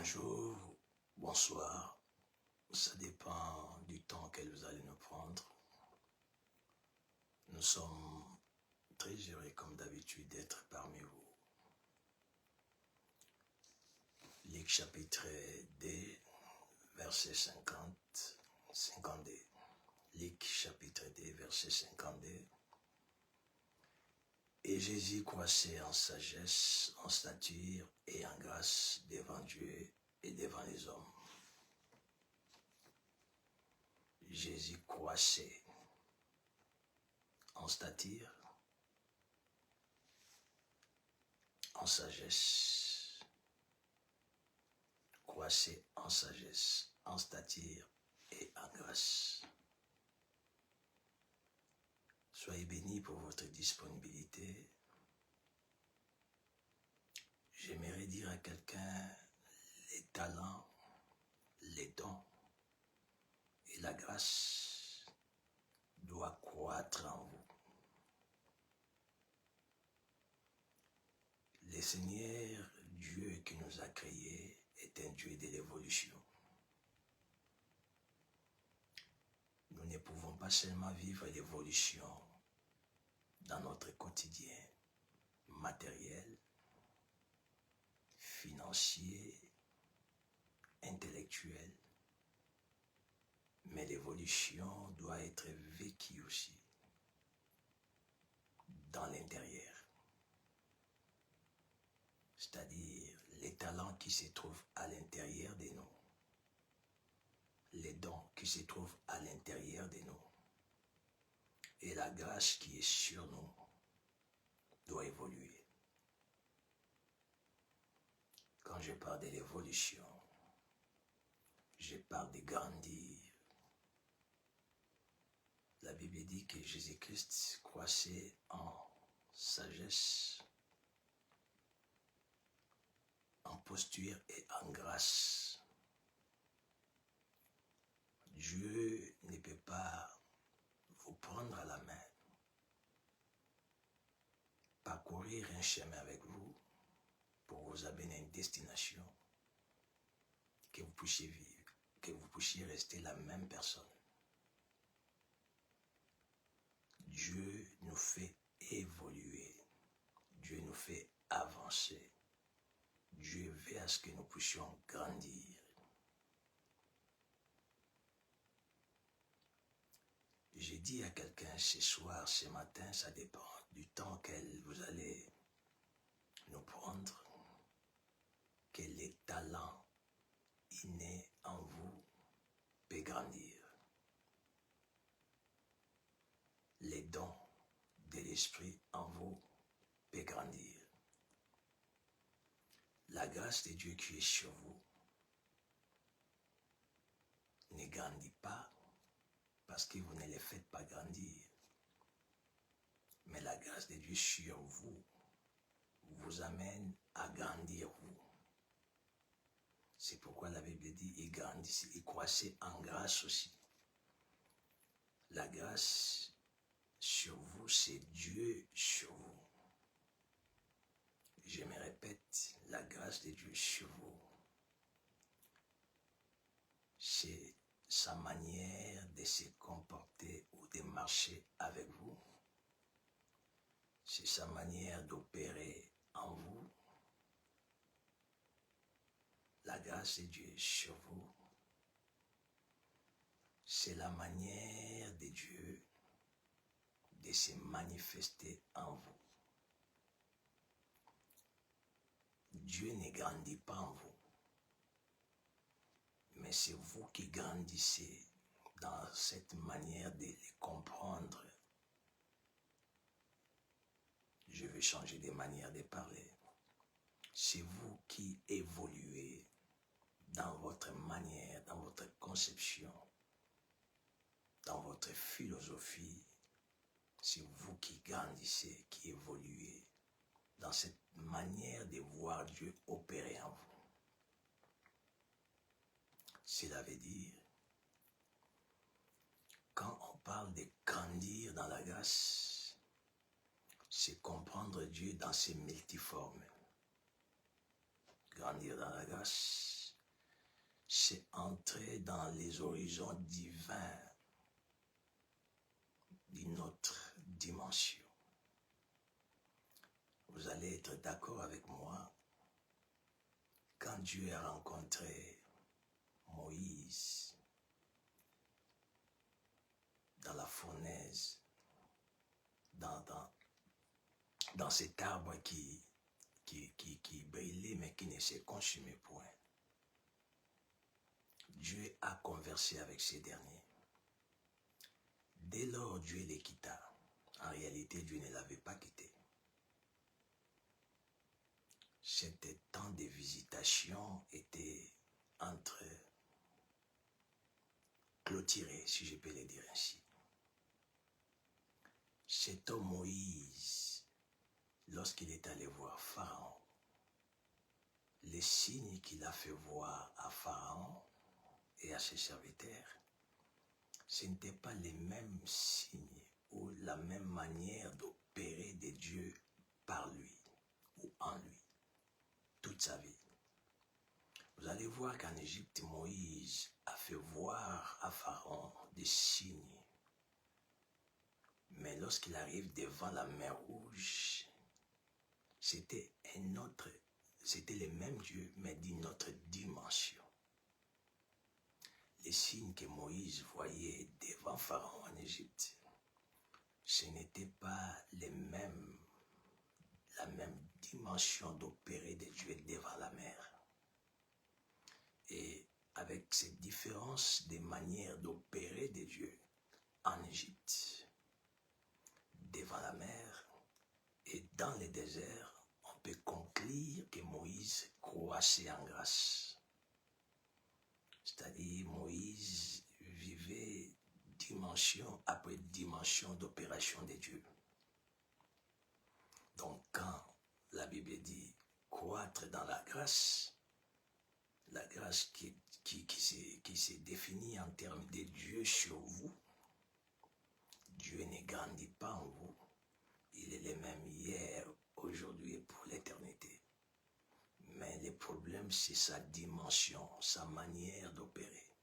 bonjour, bonsoir, ça dépend du temps que vous allez nous prendre. Nous sommes très heureux comme d'habitude d'être parmi vous. Luc chapitre 2, verset 52. Luc chapitre 2, verset 52. Et Jésus croissait en sagesse, en stature et en grâce devant Dieu et devant les hommes. Jésus croissait en stature, en sagesse, croissait en sagesse, en stature et en grâce. Soyez bénis pour votre disponibilité. J'aimerais dire à quelqu'un, les talents, les dons et la grâce doivent croître en vous. Le Seigneur Dieu qui nous a créés est un Dieu de l'évolution. Nous ne pouvons pas seulement vivre l'évolution dans notre quotidien matériel, financier, intellectuel, mais l'évolution doit être vécue aussi dans l'intérieur. C'est-à-dire les talents qui se trouvent à l'intérieur de nous, les dons qui se trouvent à l'intérieur de nous, et la grâce qui est sur nous doit évoluer. Quand je parle de l'évolution, je parle de grandir. La Bible dit que Jésus-Christ croissait en sagesse, en posture et en grâce. Dieu ne peut pas vous prendre à la main, parcourir un chemin avec vous pour vous amener à une destination, que vous puissiez vivre, que vous puissiez rester la même personne. Dieu nous fait évoluer, Dieu nous fait avancer, Dieu veut à ce que nous puissions grandir. J'ai dit à quelqu'un ce soir, ce matin, ça dépend du temps que vous allez nous prendre, que les talents innés en vous peuvent grandir. Les dons de l'esprit en vous peuvent grandir. La grâce de Dieu qui est sur vous ne grandit pas parce que vous ne les faites pas grandir. Mais la grâce de Dieu sur vous vous amène à grandir vous. C'est pourquoi la Bible dit, il grandissait, il croissait en grâce aussi. La grâce sur vous, c'est Dieu sur vous. Je me répète, la grâce de Dieu sur vous, c'est sa manière de se comporter ou de marcher avec vous. C'est sa manière d'opérer en vous. La grâce de Dieu sur vous, c'est la manière de Dieu de se manifester en vous. Dieu ne grandit pas en vous, mais c'est vous qui grandissez dans cette manière de les comprendre. Je vais changer de manière de parler. C'est vous qui évoluez dans votre manière, dans votre conception, dans votre philosophie. C'est vous qui grandissez, qui évoluez dans cette manière de voir Dieu opérer en vous. Cela veut dire, quand on parle de grandir dans la grâce, c'est comprendre Dieu dans ses multiformes. Grandir dans la grâce, c'est entrer dans les horizons divins d'une autre dimension. Vous allez être d'accord avec moi, quand Dieu a rencontré Moïse dans la fournaise, dans cet arbre qui brillait mais qui ne s'est consumé point, Dieu a conversé avec ces derniers. Dès lors, Dieu les quitta. En réalité, Dieu ne l'avait pas quitté. Cet temps de visitation était clôturé, si je peux le dire ainsi. Cet homme Moïse, lorsqu'il est allé voir Pharaon, les signes qu'il a fait voir à Pharaon et à ses serviteurs, ce n'étaient pas les mêmes signes ou la même manière d'opérer de Dieu par lui ou en lui, toute sa vie. Vous allez voir qu'en Égypte, Moïse a fait voir à Pharaon des signes. Mais lorsqu'il arrive devant la mer Rouge, c'était le même Dieu, mais d'une autre dimension. Les signes que Moïse voyait devant Pharaon en Égypte, ce n'était pas la même dimension d'opérer de Dieu devant la mer. Et avec cette différence des manières d'opérer de Dieu en Égypte, devant la mer et dans le désert, on peut conclure que Moïse croissait en grâce. C'est-à-dire Moïse vivait dimension après dimension d'opération de Dieu. Donc quand la Bible dit croître dans la grâce qui se définit en termes de Dieu sur vous, Dieu ne grandit pas en vous. Il est le même hier, aujourd'hui et pour l'éternité. Mais le problème, c'est sa dimension, sa manière d'opérer.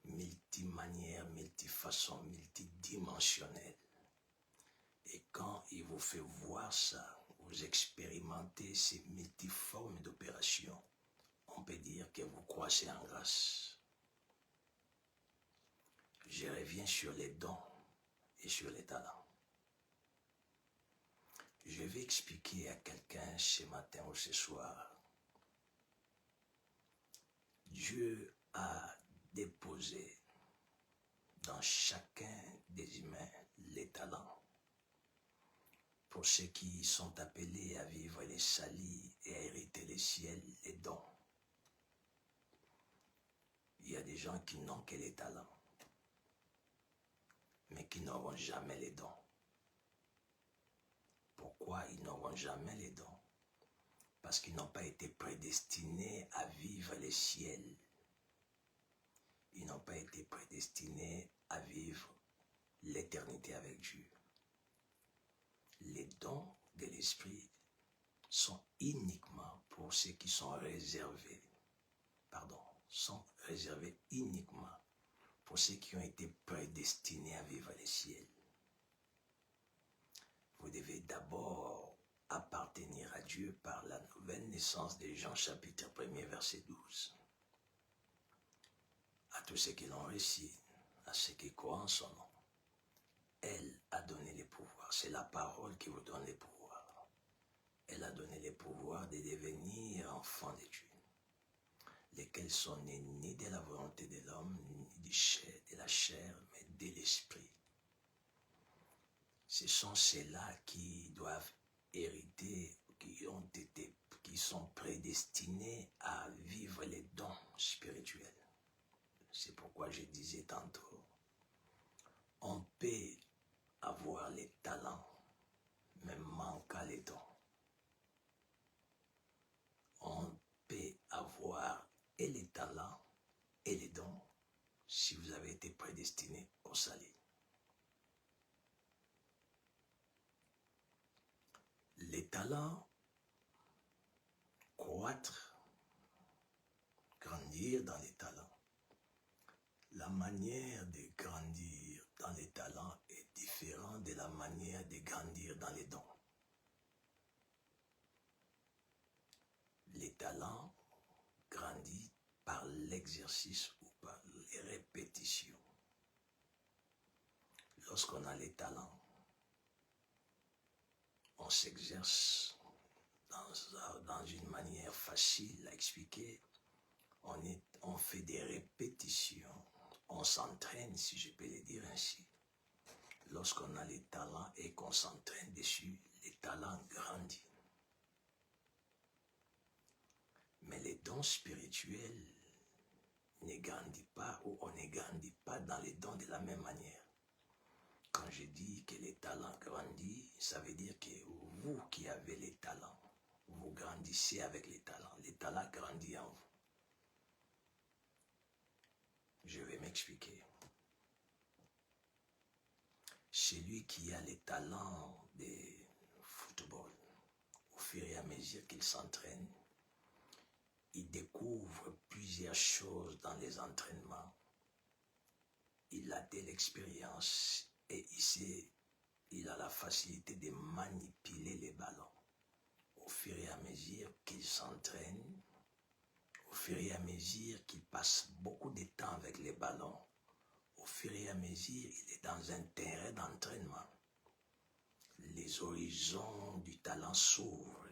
Multimanière, multifaçon, multidimensionnelle. Et quand il vous fait voir ça, vous expérimentez ces multiformes d'opération, on peut dire que vous croissez en grâce. Je reviens sur les dons et sur les talents. Je vais expliquer à quelqu'un ce matin ou ce soir. Dieu a déposé dans chacun des humains les talents. Pour ceux qui sont appelés à vivre les salis et à hériter les ciels, les dons. Il y a des gens qui n'ont que les talents, mais qui n'auront jamais les dons. Pourquoi ils n'auront jamais les dons? Parce qu'ils n'ont pas été prédestinés à vivre les ciels. Ils n'ont pas été prédestinés à vivre l'éternité avec Dieu. Les dons de l'Esprit sont uniquement pour ceux qui sont réservés. Sont réservés uniquement pour ceux qui ont été prédestinés à vivre les ciels. Vous devez d'abord appartenir à Dieu par la nouvelle naissance de Jean chapitre 1er verset 12. À tous ceux qui l'ont reçu, à ceux qui croient en son nom, elle a donné les pouvoirs. C'est la parole qui vous donne les pouvoirs. Elle a donné les pouvoirs de devenir enfants de Dieu, lesquels sont nés ni de la volonté de l'homme, ni de la chair, mais de l'esprit. Ce sont ceux-là qui doivent hériter, qui sont prédestinés à vivre les dons spirituels. C'est pourquoi je disais tantôt, on peut avoir les talents, mais manquer les dons. On peut avoir et les talents et les dons si vous avez été prédestiné au salut. Les talents, croître, grandir dans les talents, La manière de grandir dans les talents est différente de la manière de grandir dans les dons. Les talents grandissent par l'exercice ou par les répétitions. Lorsqu'on a les talents, on s'exerce dans une manière facile à expliquer. On fait des répétitions, on s'entraîne, si je peux le dire ainsi. Lorsqu'on a les talents et qu'on s'entraîne dessus, les talents grandissent. Mais les dons spirituels ne grandissent pas ou on ne grandit pas dans les dons de la même manière. Quand je dis que les talents grandissent, ça veut dire que vous qui avez les talents, vous grandissez avec les talents. Les talents grandissent en vous. Je vais m'expliquer. Celui qui a les talents de football, au fur et à mesure qu'il s'entraîne, il découvre plusieurs choses dans les entraînements. Il a de l'expérience et il a la facilité de manipuler les ballons. Au fur et à mesure qu'il s'entraîne, au fur et à mesure qu'il passe beaucoup de temps avec les ballons, au fur et à mesure il est dans un terrain d'entraînement. Les horizons du talent s'ouvrent.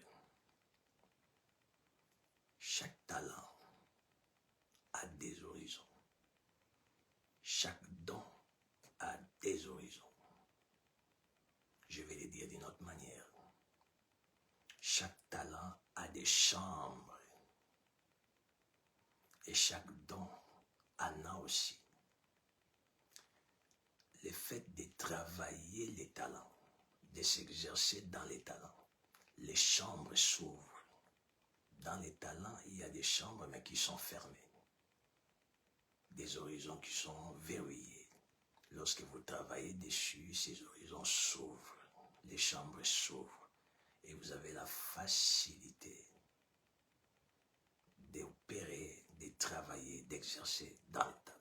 Chaque talent a des horizons. Chaque don a des horizons. Je vais le dire d'une autre manière. Chaque talent a des chambres. Et chaque don en a aussi. Le fait de travailler les talents, de s'exercer dans les talents, les chambres s'ouvrent. Dans les talents, il y a des chambres mais qui sont fermées. Des horizons qui sont verrouillés. Lorsque vous travaillez dessus, ces horizons s'ouvrent, les chambres s'ouvrent et vous avez la facilité d'opérer, de travailler, d'exercer dans le talent.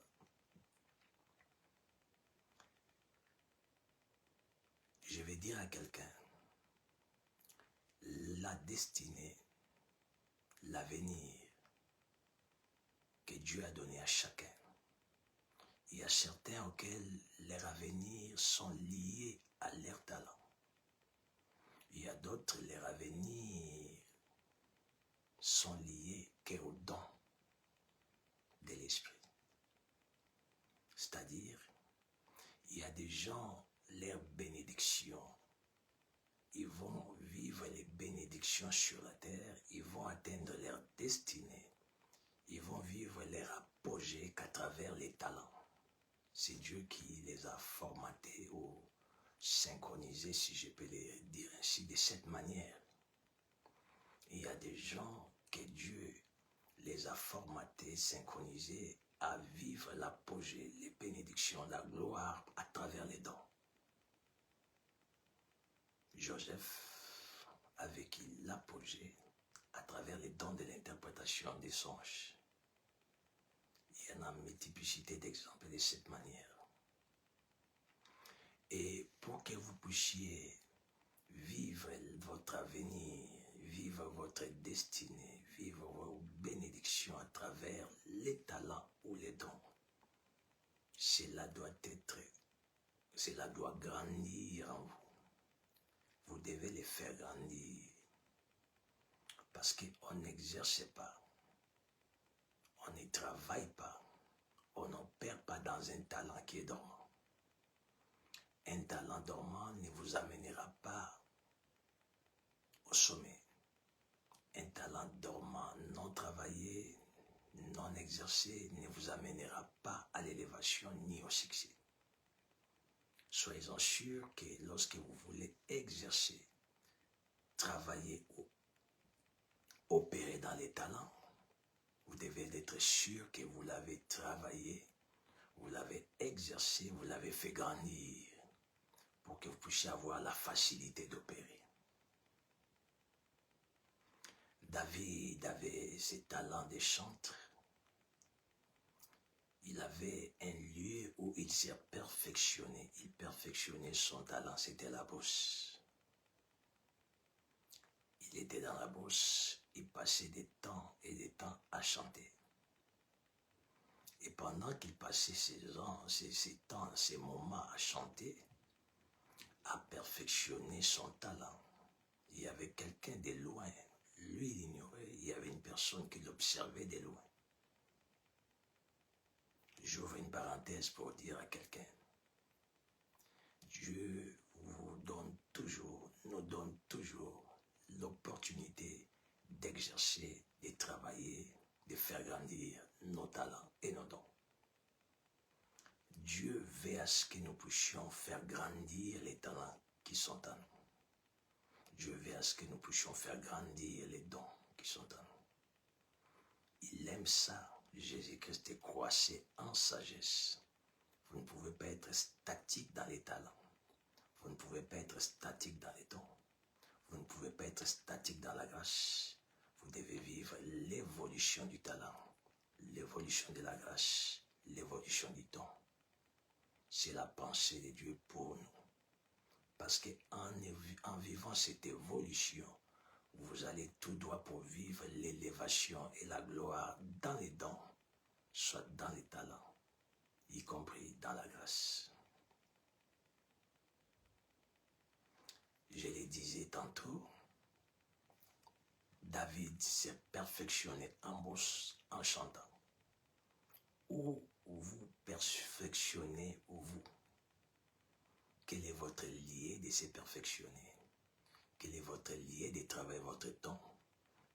Je vais dire à quelqu'un, la destinée, l'avenir que Dieu a donné à chacun. Il y a certains auxquels leur avenir sont liés à leur talent. Il y a d'autres, leur avenir sont liés qu'aux dons de l'esprit. C'est-à-dire, il y a des gens, leur bénédiction, ils vont vivre les bénédictions sur la terre, ils vont atteindre leur destinée, ils vont vivre leur apogée qu'à travers les talents. C'est Dieu qui les a formatés ou synchronisés, si je peux le dire ainsi, de cette manière. Il y a des gens que Dieu les a formatés, synchronisés à vivre l'apogée, les bénédictions, la gloire à travers les dons. Joseph a vécu l'apogée à travers les dons de l'interprétation des songes. Il y en a une multiplicité d'exemples de cette manière. Et pour que vous puissiez vivre votre avenir, vivre votre destinée, vivre vos bénédictions à travers les talents ou les dons, cela doit grandir en vous. Vous devez les faire grandir parce qu'on n'exerce pas, on ne travaille pas, on n'opère pas dans un talent qui est dormant. Un talent dormant ne vous amènera pas au sommet. Un talent dormant, non travaillé, non exercé, ne vous amènera pas à l'élévation ni au succès. Soyez-en sûrs que lorsque vous voulez exercer, travailler ou opérer dans les talents, vous devez être sûr que vous l'avez travaillé, vous l'avez exercé, vous l'avez fait grandir pour que vous puissiez avoir la facilité d'opérer. David avait ses talents de chanteur. il avait un lieu où il s'est perfectionné. Il perfectionnait son talent, c'était la bourse. Il était dans la bourse, il passait des temps et des temps à chanter. Et pendant qu'il passait ces temps, ces moments à chanter, à perfectionner son talent, il y avait quelqu'un de loin. Lui, il ignorait, il y avait une personne qui l'observait de loin. J'ouvre une parenthèse pour dire à quelqu'un, Dieu nous donne toujours l'opportunité d'exercer, de travailler, de faire grandir nos talents et nos dons. Dieu veut à ce que nous puissions faire grandir les talents qui sont en nous. Dieu veut à ce que nous puissions faire grandir les dons qui sont en nous. Il aime ça. Jésus-Christ est croissé en sagesse. Vous ne pouvez pas être statique dans les talents. Vous ne pouvez pas être statique dans les dons. Vous ne pouvez pas être statique dans la grâce. Vous devez vivre l'évolution du talent, l'évolution de la grâce, l'évolution du don. C'est la pensée de Dieu pour nous. Parce qu'en vivant cette évolution, vous allez tout droit pour vivre l'élévation et la gloire dans les dons, soit dans les talents, y compris dans la grâce. Je le disais tantôt, David s'est perfectionné en bourse en chantant. Où vous perfectionnez vous? Quel est votre lieu de se perfectionner? Quel est votre lieu de travailler votre temps?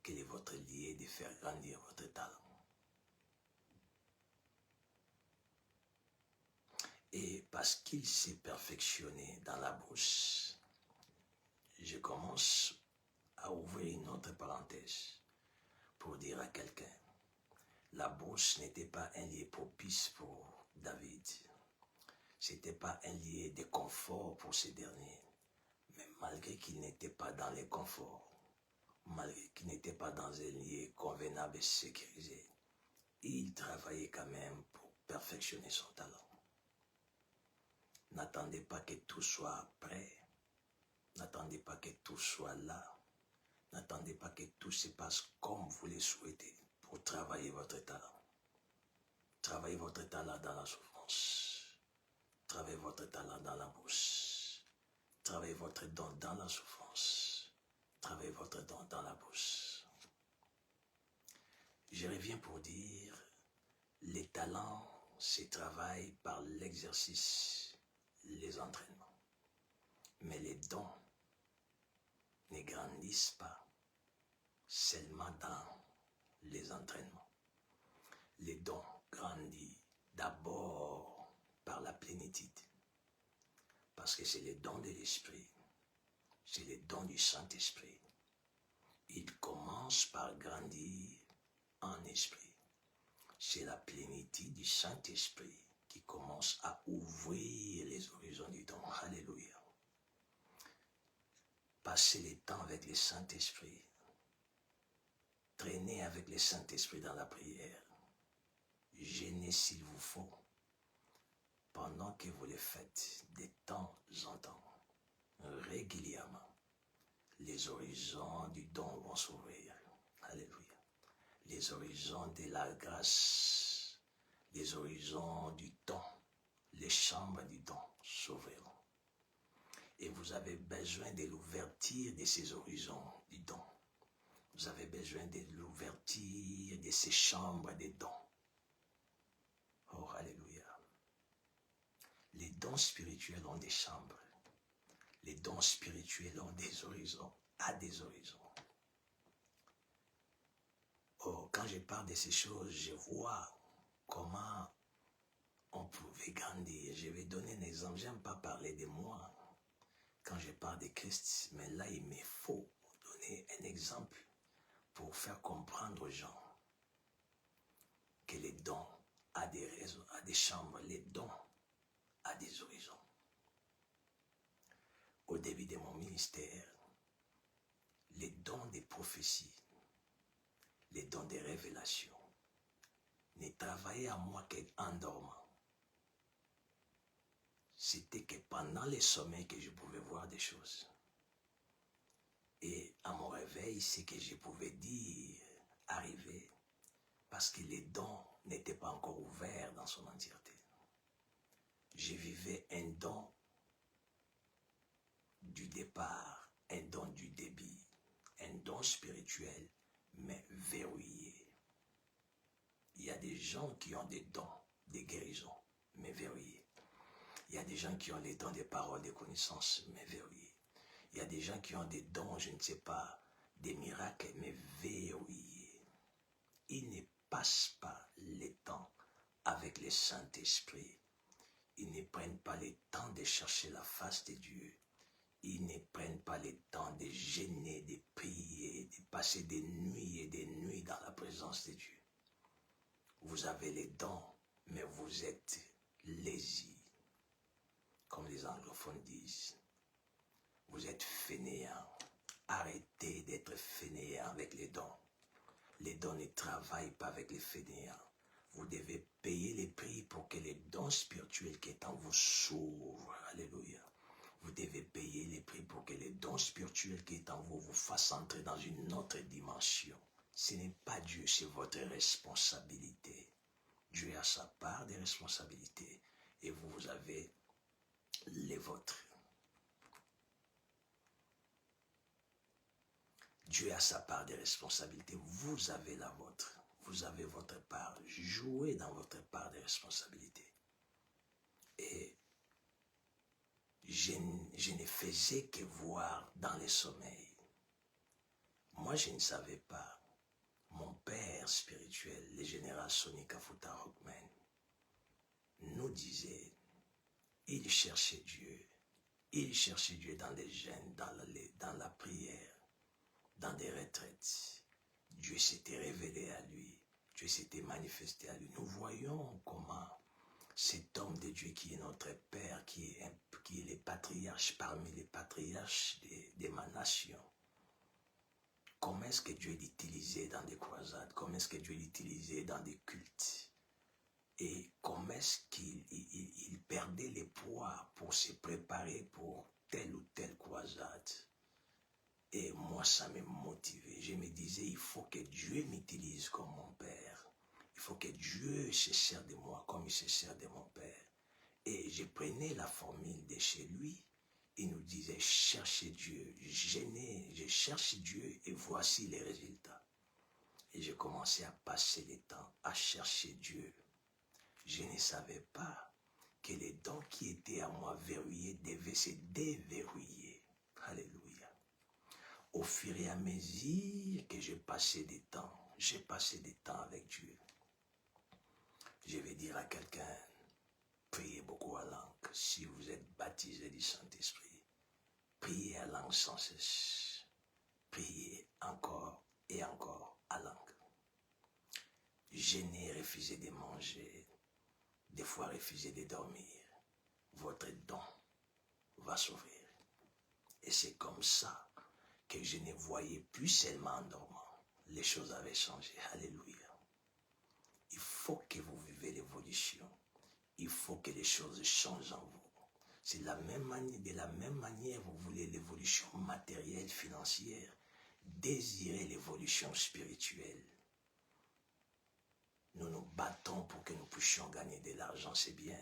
Quel est votre lieu de faire grandir votre talent? Et parce qu'il s'est perfectionné dans la bourse, je commence à ouvrir une autre parenthèse pour dire à quelqu'un, la bourse n'était pas un lieu propice pour David. C'était pas un lieu de confort pour ces derniers. Mais malgré qu'il n'était pas dans les conforts, malgré qu'il n'était pas dans un lieu convenable et sécurisé, il travaillait quand même pour perfectionner son talent. N'attendez pas que tout soit prêt. N'attendez pas que tout soit là. N'attendez pas que tout se passe comme vous le souhaitez pour travailler votre talent. Travaillez votre talent dans la souffrance. Travaillez votre talent dans la bourse. Travaillez votre don dans la souffrance. Travaillez votre don dans la bourse. Je reviens pour dire, les talents se travaillent par l'exercice, les entraînements. Mais les dons ne grandissent pas seulement dans les entraînements. Les dons grandissent d'abord par la plénitude. Parce que c'est les dons de l'Esprit. C'est les dons du Saint-Esprit. Il commence par grandir en esprit. C'est la plénitude du Saint-Esprit qui commence à ouvrir les horizons du don. Alléluia. Passez le temps avec le Saint-Esprit. Traînez avec le Saint-Esprit dans la prière. Jeûnez s'il vous faut. Pendant que vous le faites de temps en temps, régulièrement, les horizons du don vont s'ouvrir. Alléluia. Les horizons de la grâce, les horizons du don, les chambres du don s'ouvriront. Et vous avez besoin de l'ouverture de ces horizons du don. Vous avez besoin de l'ouverture de ces chambres des dons. Oh, alléluia. Les dons spirituels ont des chambres. Les dons spirituels ont des horizons, à des horizons. Oh, quand je parle de ces choses, je vois comment on pouvait grandir. Je vais donner un exemple. Je n'aime pas parler de moi quand je parle de Christ, mais là, il me faut donner un exemple pour faire comprendre aux gens que les dons a des raisons, a des chambres, les dons a des horizons. Au début de mon ministère, les dons des prophéties, les dons des révélations travaillait à moi qu'en dormant. C'était que pendant les sommeils que je pouvais voir des choses. Et à mon réveil, c'est que je pouvais dire, arriver, parce que les dons n'étaient pas encore ouverts dans son entièreté. Je vivais un don du départ, un don du débit, un don spirituel, mais verrouillé. Il y a des gens qui ont des dons, des guérisons, mais verrouillés. Il y a des gens qui ont les dons des paroles, des connaissances, mais verrouillés. Il y a des gens qui ont des dons, je ne sais pas, des miracles, mais verrouillés. Ils ne passent pas le temps avec le Saint-Esprit. Ils ne prennent pas le temps de chercher la face de Dieu. Ils ne prennent pas le temps de gêner, de prier, de passer des nuits et des nuits dans la présence de Dieu. Vous avez les dons, mais vous êtes lazy, comme les anglophones disent. Vous êtes fainéants. Arrêtez d'être fainéants avec les dons. Les dons ne travaillent pas avec les fainéants. Vous devez payer les prix pour que les dons spirituels qui est en vous s'ouvrent. Alléluia. Vous devez payer les prix pour que les dons spirituels qui est en vous vous fassent entrer dans une autre dimension. Ce n'est pas Dieu, c'est votre responsabilité. Dieu a sa part des responsabilités et vous avez les vôtres. Dieu a sa part des responsabilités, vous avez la vôtre. Vous avez votre part. Jouez dans votre part des responsabilités. Et je ne faisais que voir dans les sommeils. Moi, je ne savais pas. Mon père spirituel, le général Sonny Kafuta Rockman, nous disait, il cherchait Dieu. Il cherchait Dieu dans les jeûnes, dans la prière, dans des retraites. Dieu s'était révélé à lui. Dieu s'était manifesté à lui. Nous voyons comment cet homme de Dieu qui est notre Père, qui est le patriarche parmi les patriarches de ma nation, comment est-ce que Dieu l'utilisait dans des croisades, comment est-ce que Dieu l'utilisait dans des cultes, et comment est-ce qu'il perdait les poids pour se préparer pour telle ou telle croisade. Et moi, ça me motivait. Je me disais, il faut que Dieu m'utilise comme mon Père. Il faut que Dieu se sert de moi comme il se sert de mon Père. Et je prenais la formule de chez lui. Il nous disait, cherchez Dieu. Je cherche Dieu et voici les résultats. Et j'ai commencé à passer le temps à chercher Dieu. Je ne savais pas que les dons qui étaient à moi verrouillés devaient se déverrouiller. Alléluia. Au fur et à mesure que j'ai passé des temps avec Dieu. Je vais dire à quelqu'un, priez beaucoup à langue. Si vous êtes baptisé du Saint-Esprit, priez à langue sans cesse. Priez encore et encore à langue. Jeûner, refuser de manger, des fois refuser de dormir. Votre don va s'ouvrir. Et c'est comme ça que je ne voyais plus seulement en dormant. Les choses avaient changé. Alléluia. Il faut que vous vivez l'évolution. Il faut que les choses changent en vous. C'est de la même manière, vous voulez l'évolution matérielle, financière. Désirez l'évolution spirituelle. Nous nous battons pour que nous puissions gagner de l'argent, c'est bien.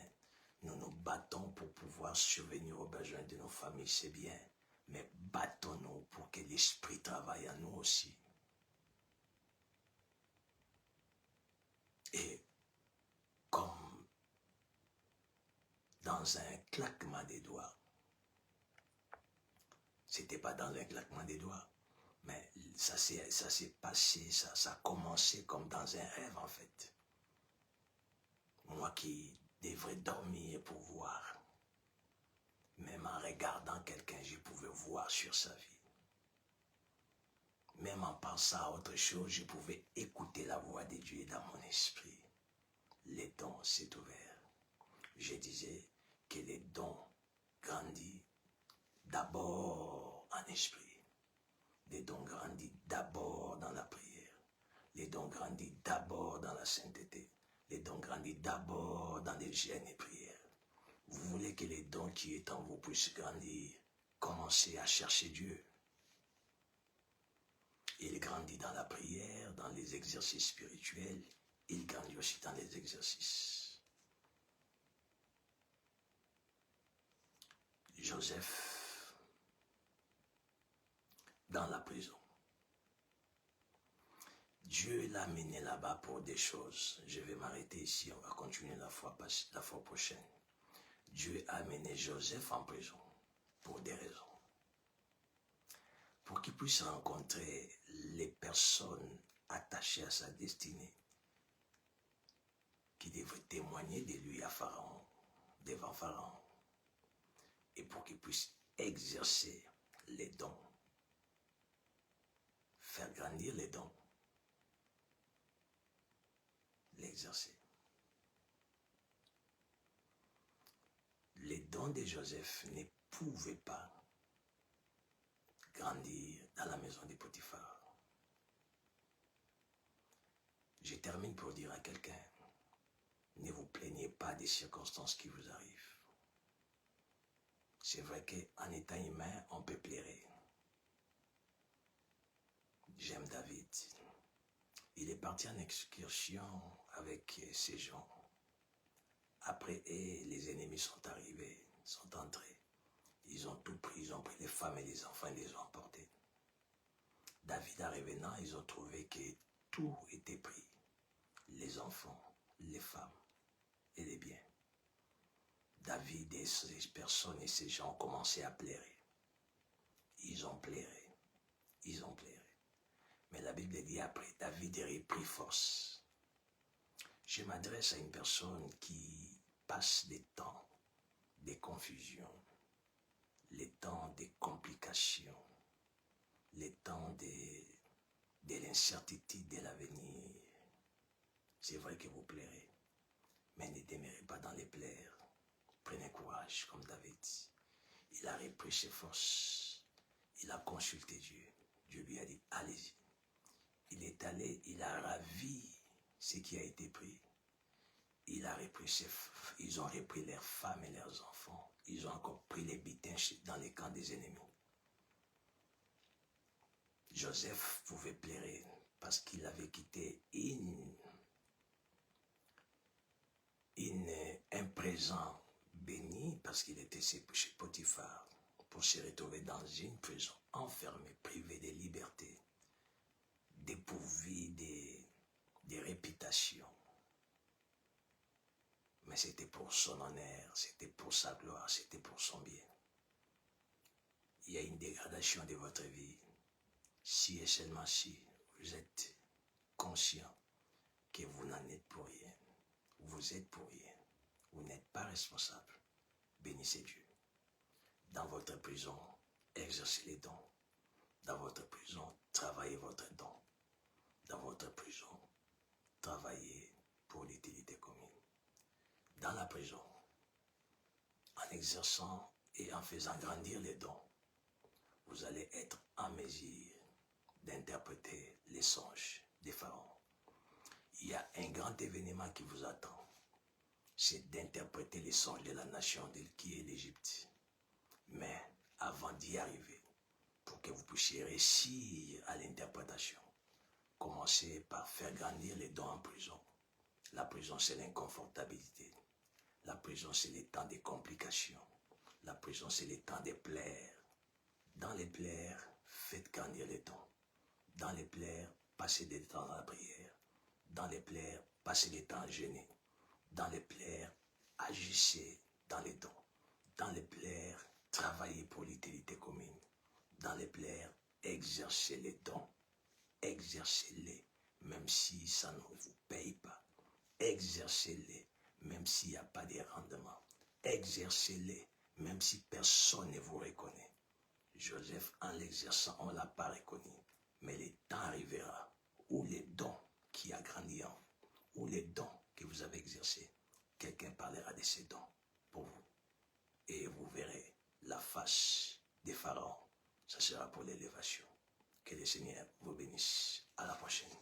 Nous nous battons pour pouvoir survenir aux besoins de nos familles, c'est bien. Mais battons-nous pour que l'esprit travaille en nous aussi. Et comme dans un claquement des doigts, c'était pas dans un claquement des doigts, mais ça s'est passé, ça a commencé comme dans un rêve en fait. Moi qui devrais dormir pour voir, même en regardant quelqu'un, je pouvais voir sur sa vie. Même en pensant à autre chose, je pouvais écouter la voix de Dieu dans mon esprit. Les dons s'est ouvert. Je disais que les dons grandissent d'abord en esprit. Les dons grandissent d'abord dans la prière. Les dons grandissent d'abord dans la sainteté. Les grandir d'abord dans les jeûnes et prières. Vous voulez que les dons qui est en vous puissent grandir. Commencez à chercher Dieu. Il grandit dans la prière, dans les exercices spirituels. Il grandit aussi dans les exercices. Joseph, dans la prison. Dieu l'a mené là-bas pour des choses. Je vais m'arrêter ici, on va continuer la fois prochaine. Dieu a mené Joseph en prison pour des raisons. Pour qu'il puisse rencontrer les personnes attachées à sa destinée, qui devraient témoigner de lui à Pharaon, devant Pharaon, et pour qu'il puisse exercer les dons, faire grandir les dons, l'exercer. Les dons de Joseph ne pouvaient pas grandir dans la maison de Potiphar. Je termine pour dire à quelqu'un, ne vous plaignez pas des circonstances qui vous arrivent. C'est vrai qu'en étant humain, on peut pleurer. J'aime David. Il est parti en excursion avec ses gens. Après, les ennemis sont arrivés, sont entrés. Ils ont tout pris, ils ont pris les femmes et les enfants et les ont emportés. David, en revenant, ils ont trouvé que tout était pris. Les enfants, les femmes et les biens. David et ces personnes et ces gens ont commencé à pleurer. Ils ont pleuré. Ils ont pleuré. Mais la Bible dit après, David a repris force. Je m'adresse à une personne qui passe des temps de confusion, les temps de complications, les temps de l'incertitude de l'avenir. C'est vrai que vous pleurez, mais ne demeurez pas dans les pleurs. Prenez courage comme David. Il a repris ses forces. Il a consulté Dieu. Dieu lui a dit, allez-y. Il est allé, il a ravi ce qui a été pris. Ils ont repris leurs femmes et leurs enfants. Ils ont encore pris les butins dans les camps des ennemis. Joseph pouvait pleurer parce qu'il avait quitté un présent béni parce qu'il était chez Potiphar pour se retrouver dans une prison enfermée, privée de liberté, dépourvu de réputation. Mais c'était pour son honneur, c'était pour sa gloire, c'était pour son bien. Il y a une dégradation de votre vie, si et seulement si vous êtes conscient que vous n'en êtes pour rien. Vous êtes pour rien. Vous n'êtes pas responsable. Bénissez Dieu. Dans votre prison, exercez les dons. Dans votre prison, travaillez votre don. Dans votre prison, travaillez pour l'utilité commune. Dans la prison, en exerçant et en faisant grandir les dons, vous allez être en mesure d'interpréter les songes des pharaons. Il y a un grand événement qui vous attend, c'est d'interpréter les songes de la nation qui est l'Égypte. Mais avant d'y arriver, pour que vous puissiez réussir à l'interprétation, commencez par faire grandir les dons en prison. La prison, c'est l'inconfortabilité. La prison, c'est les temps des complications. La prison, c'est les temps des pleurs. Dans les pleurs, faites grandir les dons. Dans les pleurs, passez des temps dans la prière. Dans les pleurs, passez des temps gênés. Dans les pleurs, agissez dans les dons. Dans les pleurs, travaillez pour l'utilité commune. Dans les pleurs, exercez les dons. Exercez-les, même si ça ne vous paye pas. Exercez-les, même s'il n'y a pas de rendement. Exercez-les, même si personne ne vous reconnaît. Joseph, en l'exerçant, on ne l'a pas reconnu. Mais le temps arrivera où les dons qui a grandi en vous, où les dons que vous avez exercés, quelqu'un parlera de ces dons pour vous. Et vous verrez la face des pharaons. Ça sera pour l'élévation. Que le Seigneur vous bénisse. À la prochaine.